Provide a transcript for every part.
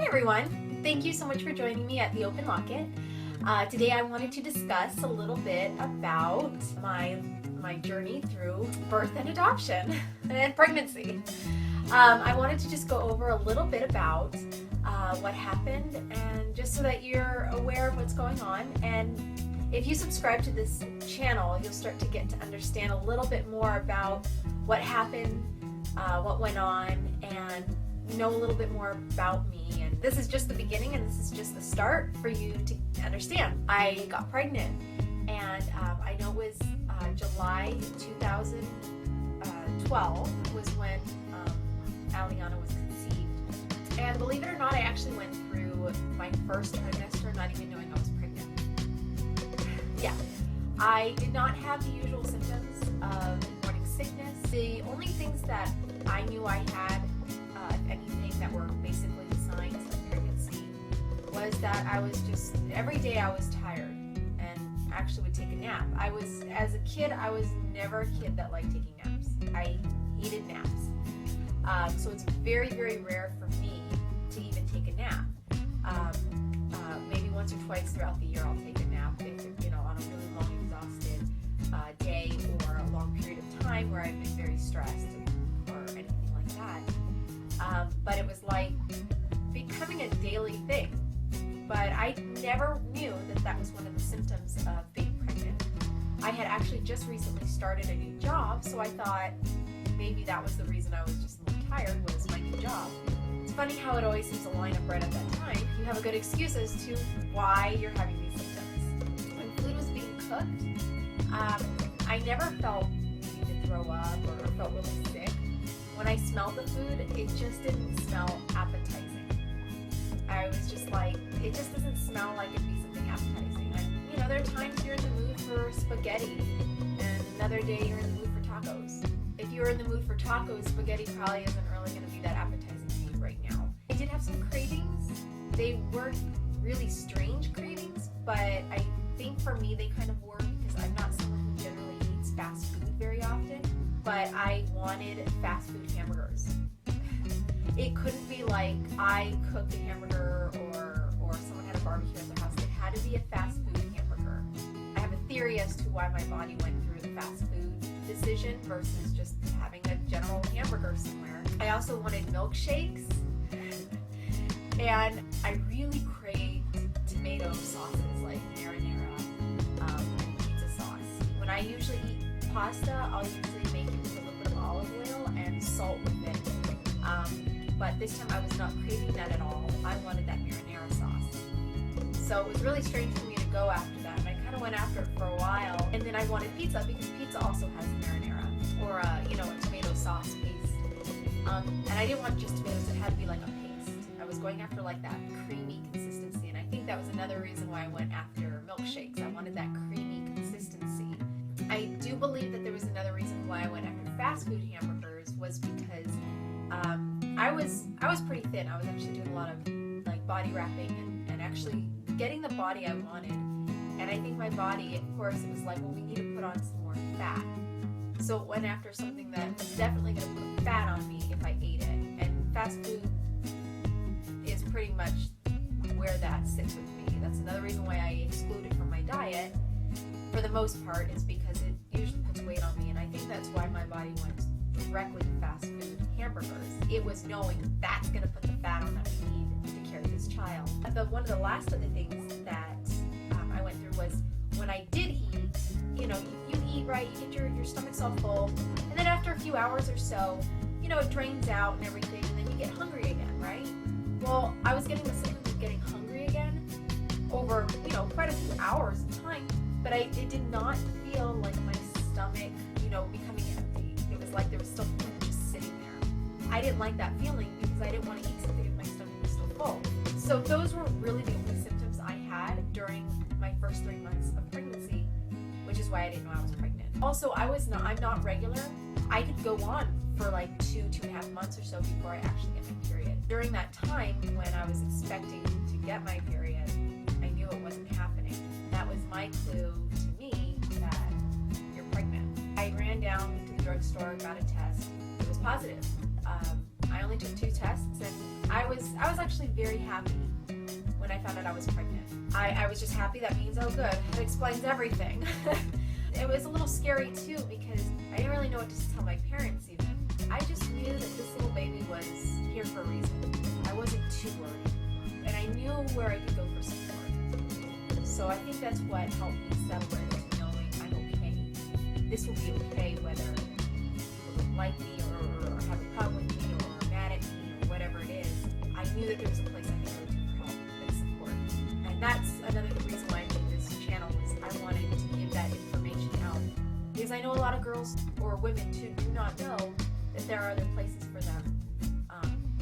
everyone, thank you so much for joining me at the Open Locket. Today I wanted to discuss a little bit about my journey through birth and adoption and pregnancy. I wanted to just go over a little bit about what happened, and just so that you're aware of what's going on. And if you subscribe to this channel, you'll start to get to understand a little bit more about what happened, what went on, and know a little bit more about me. And this is just the beginning, and this is just the start for you to understand. I got pregnant, and I know it was July 2012 was when Aliana was conceived. And believe it or not, I actually went through my first trimester not even knowing I was pregnant. Yeah, I did not have the usual symptoms of morning sickness. The only things that I knew I had, if anything, that were basically the signs of pregnancy was that I was just, every day I was tired and actually would take a nap. As a kid, I was never a kid that liked taking naps. I hated naps. So it's very, very rare for me to even take a nap. Maybe once or twice throughout the year I'll take a nap, if, on a really long, exhausted day, or a long period of time where I've been very stressed or anything like that. But it was like becoming a daily thing. But I never knew that that was one of the symptoms of being pregnant. I had actually just recently started a new job, so I thought maybe that was the reason I was just a little tired, was my new job. It's funny how it always seems to line up right at that time. You have a good excuse as to why you're having these symptoms. When food was being cooked, I never felt needing to throw up or felt really sick. When I smelled the food, it just didn't smell appetizing. I was just like, it just doesn't smell like it'd be something appetizing. And, there are times you're in the mood for spaghetti, and another day you're in the mood for tacos. If you're in the mood for tacos, spaghetti probably isn't really going to be that appetizing to you right now. I did have some cravings. They weren't really strange cravings, but I think for me they kind of were, because I'm not someone who generally eats fast food very often. But I wanted fast food hamburgers. It couldn't be like I cooked a hamburger or someone had a barbecue at their house. It had to be a fast food hamburger. I have a theory as to why my body went through the fast food decision versus just having a general hamburger somewhere. I also wanted milkshakes, and I really craved tomato sauces like marinara and pizza sauce. When I usually eat pasta, I'll usually make it with a little bit of olive oil and salt with it. But this time I was not craving that at all. I wanted that marinara sauce. So it was really strange for me to go after that, and I kind of went after it for a while. And then I wanted pizza, because pizza also has marinara, or a tomato sauce paste. And I didn't want just tomatoes; it had to be like a paste. I was going after like that creamy consistency, and I think that was another reason why I went after milkshakes. I wanted that creamy consistency. I do believe that there was another reason why I went after fast food hamburgers, was because I was pretty thin. I was actually doing a lot of like body wrapping and actually getting the body I wanted. And I think my body, of course, it was like, well, we need to put on some more fat. So it went after something that was definitely going to put fat on me if I ate it. And fast food is pretty much where that sits with me. That's another reason why I exclude it from my diet. For the most part, is because it usually puts weight on me, and I think that's why my body went directly to fast food hamburgers. It was knowing that's going to put the fat on that we need to carry this child. But one of the last of the things that I went through was, when I did eat, you eat right, you get your stomach's all full, and then after a few hours or so, it drains out and everything, and then you get hungry again, right? Well, I was getting the symptoms of getting hungry again over, quite a few hours of time. But it did not feel like my stomach, becoming empty. It was like there was still food just sitting there. I didn't like that feeling, because I didn't want to eat something if my stomach was still full. So those were really the only symptoms I had during my first 3 months of pregnancy, which is why I didn't know I was pregnant. Also, I'm not regular. I could go on for like 2.5 months or so before I actually get my period. During that time when I was expecting to get my period, I knew it wasn't happening. That was my clue to me that you're pregnant. I ran down to the drugstore, got a test. It was positive. I only took 2 tests, and I I was actually very happy when I found out I was pregnant. I was just happy. That means, oh good, it explains everything. It was a little scary too because I didn't really know what to tell my parents even. I just knew that this little baby was here for a reason. I wasn't too worried. And I knew where I could go for support. So I think that's what helped me settle into knowing I'm okay. This will be okay whether people don't like me or have a problem with me or are mad at me or whatever it is. I knew that there was a place I could go to for help and support. And that's another reason why I made this channel was I wanted to give that information out. Because I know a lot of girls or women too do not know that there are other places for them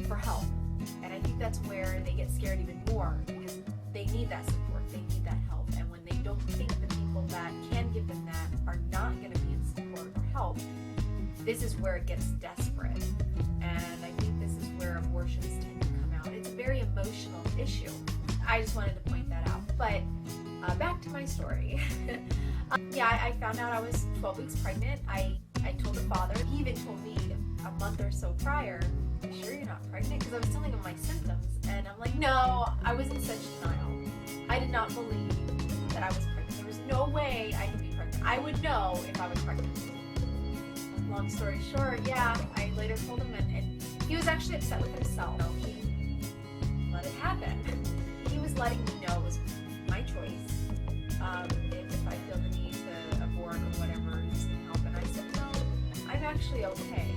for help. And I think that's where they get scared even more because they need that support, they need that help. And when they don't think the people that can give them that are not going to be in support or help, this is where it gets desperate. And I think this is where abortions tend to come out. It's a very emotional issue. I just wanted to point that out. But back to my story. I found out I was 12 weeks pregnant. I told the father. He even told me a month or so prior, "Are you sure you're not pregnant?" Because I was telling him my symptoms. And I'm like, no, I was in such denial. I did not believe that I was pregnant. There was no way I could be pregnant. I would know if I was pregnant. Long story short, I later told him, and he was actually upset with himself. He let it happen. He was letting me know it was my choice. If I feel the need to abort or whatever, he just need help. And I said, no, I'm actually okay.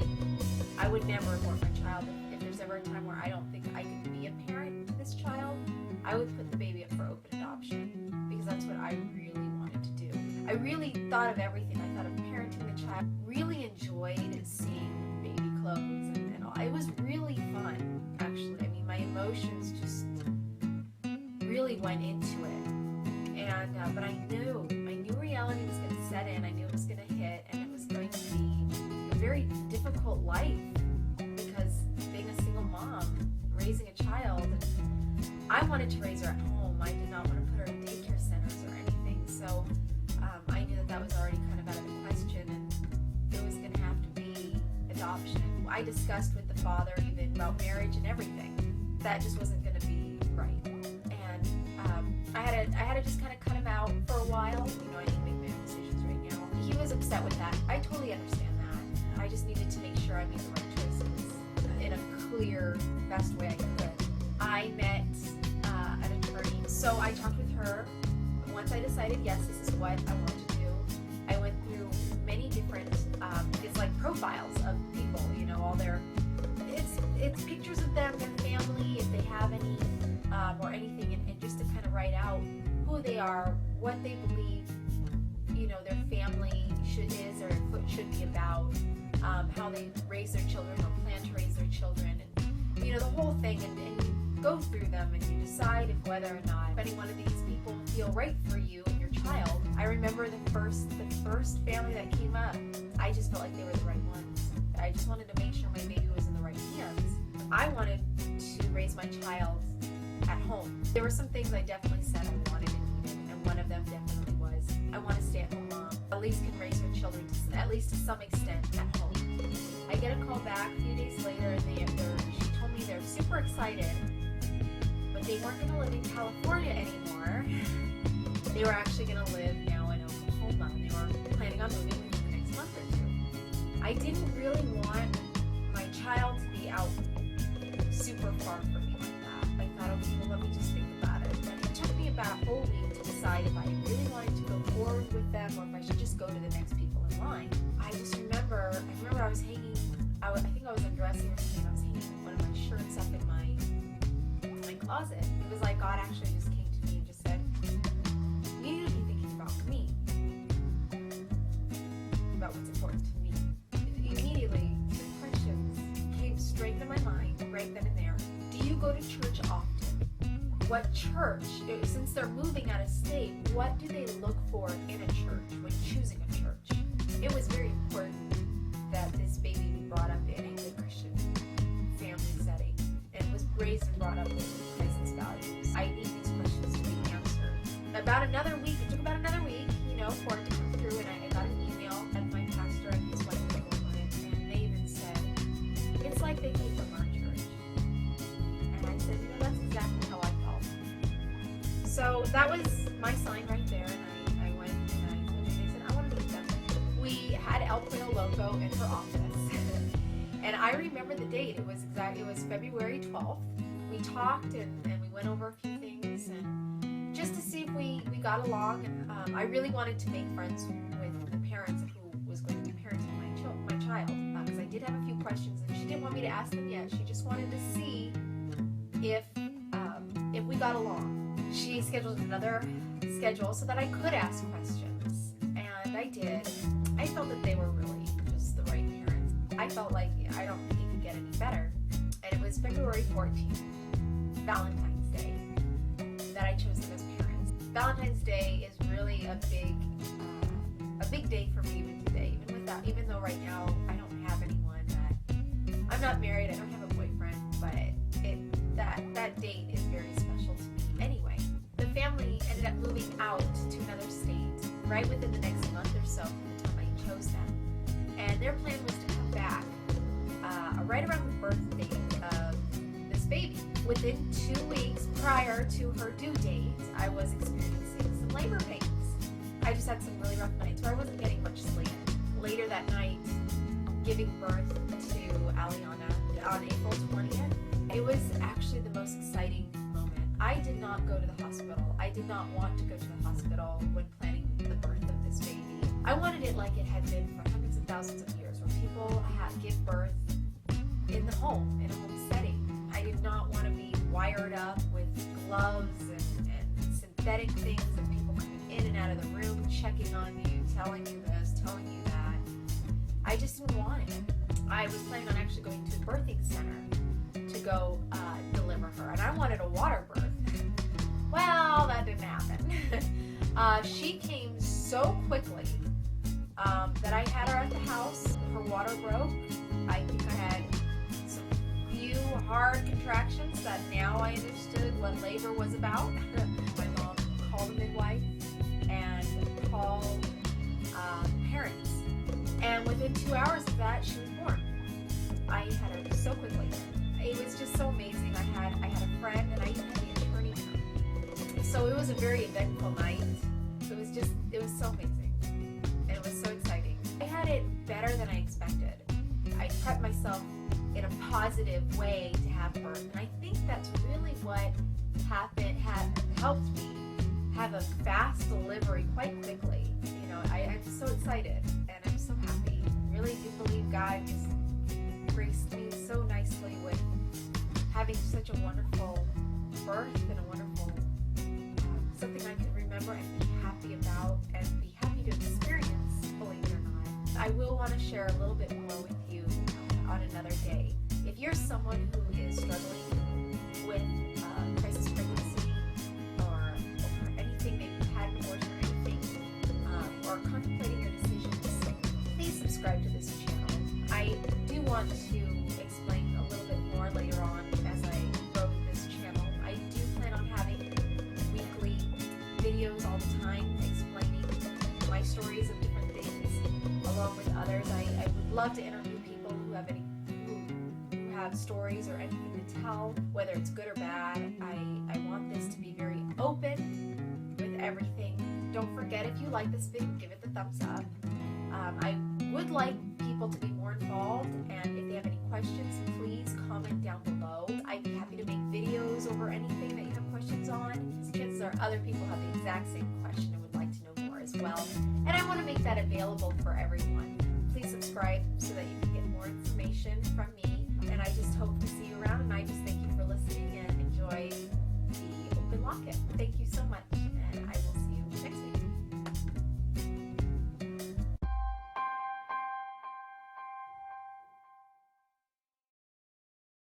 I would never abort my child. If there's ever a time where I don't think I could be a parent to this child, I would put the baby up for open adoption because that's what I really wanted to do. I really thought of everything. I thought of parenting the child. Really enjoyed seeing baby clothes and all. It was really fun, actually. I mean, my emotions just really went into it. And but I knew reality was going to set in. I knew it was going to hit, and it was going to be a very difficult life because being a single mom, raising a child, I wanted to raise her at home. I did not want to put her in daycare centers or anything. So I knew that was already kind of out of the question, and it was going to have to be adoption. I discussed with the father even about marriage and everything. That just wasn't going to be right. I had to just kind of cut him out for a while. I need to make my own decisions right now. He was upset with that. I totally understand that. I just needed to make sure I made the right choices in a clear, best way I could. I met an attorney. So I talked with her. Once I decided, yes, this is what I want to do, I went through many different, it's like profiles of people, all their, it's pictures of them, their family, if they have any, or anything, and just to kind of write out who they are, what they believe, their family should be about, how they raise their children or plan to raise their children, and the whole thing, and you go through them and you decide if whether or not any one of these people feel right for you and your child. I remember the first family that came up, I just felt like they were the right ones. I just wanted to make sure my baby was in the right hands. I wanted to raise my child at home. There were some things I definitely said I wanted and needed, and one of them definitely was, I want to stay at home mom. At least can raise her children, at least to some extent, at home. I get a call back a few days later, and she told me they're super excited, but they weren't going to live in California anymore. They were actually going to live now in Oklahoma, and they were planning on moving within the next month or two. I didn't really want my child to be out super far from me like that. I thought, okay, well, let me just think about it. And it took me about a whole week to decide if I really wanted to go forward with them or if I should just go to the next people in line. I remember I was hanging, I think I was undressing or something. I was hanging one of my shirts up in my closet. It was like God actually just came to me and just said, you need to be thinking about me, about what's important to me. Immediately, 2 questions came straight into my mind right then and there. Do you go to church often? What church, since they're moving out of state, what do they look for in a church when choosing a church? It was very important that this baby be brought up in a good Christian family setting and was raised and brought up with Christ's values. I need these questions to be answered. It took about another week, for it to come through, and I got an email from my pastor and his wife that were on it, and they even said, it's like they came from our church. And that was my sign right there, and I went and I said, I want to meet them. We had El Pollo Loco in her office, and I remember the date. It was February 12th. We talked and we went over a few things, and just to see if we got along. And I really wanted to make friends with the parents who was going to be parenting my child, because I did have a few questions, and she didn't want me to ask them yet. She just wanted to see if we got along. She scheduled another schedule so that I could ask questions, and I did. I felt that they were really just the right parents. I felt like I don't think it could get any better. And it was February 14th, Valentine's Day, that I chose them as parents. Valentine's Day is really a big day for me even today. Even though right now I don't have anyone, I'm not married, I don't have a boyfriend, but that date is very special to me anyway. The family ended up moving out to another state right within the next month or so from the time I chose them. And their plan was to come back right around the birth date of this baby. Within 2 weeks prior to her due date, I was experiencing some labor pains. I just had some really rough nights where I wasn't getting much sleep. Later that night, giving birth to Aliana on April 20th, it was actually the most exciting moment. I did not go to the hospital. I did not want to go to the hospital when planning the birth of this baby. I wanted it like it had been for hundreds of thousands of years, where people give birth in the home, in a home setting. I did not want to be wired up with gloves and synthetic things, and people coming in and out of the room, checking on you, telling you this, telling you that. I just didn't want it. I was planning on actually going to a birthing center to go deliver her, and I wanted a water birth. Well, that didn't happen. She came so quickly that I had her at the house. Her water broke. I think I had some few hard contractions that now I understood what labor was about. My mom called a midwife and called parents. And within 2 hours of that, she was born. I had her so quickly. It was just so amazing. I had a friend, and I even had the attorney come. So it was a very eventful night. It was so amazing. And it was so exciting. I had it better than I expected. I prepped myself in a positive way to have birth. And I think that's really what helped me have a fast delivery quite quickly. You know, I'm so excited, and I'm so happy. I really do believe God just graced me so nicely with having such a wonderful birth and a wonderful something I can remember and be happy about and be happy to experience, believe it or not. I will want to share a little bit more with you on another day. If you're someone who is struggling with crisis pregnancy or anything, maybe you've had an abortion or anything, or contemplating your decisions, please subscribe to this channel. I do want to explain a little bit more later on as I grow this channel. I do plan on having weekly videos all the time explaining my stories of different things along with others. I would love to interview people who have stories or anything to tell, whether it's good or bad. I want this to be very open with everything. Don't forget, if you like this video, give it the thumbs up. I would like people to be more involved, and if they have any questions, please comment down below. I'd be happy to make videos over anything that you have questions on. Chances are other people have the exact same question and would like to know more as well. And I want to make that available for everyone. Please subscribe so that you can get more information from me. And I just hope to see you around, and I just thank you for listening and enjoy the Open Locket. Thank you so much.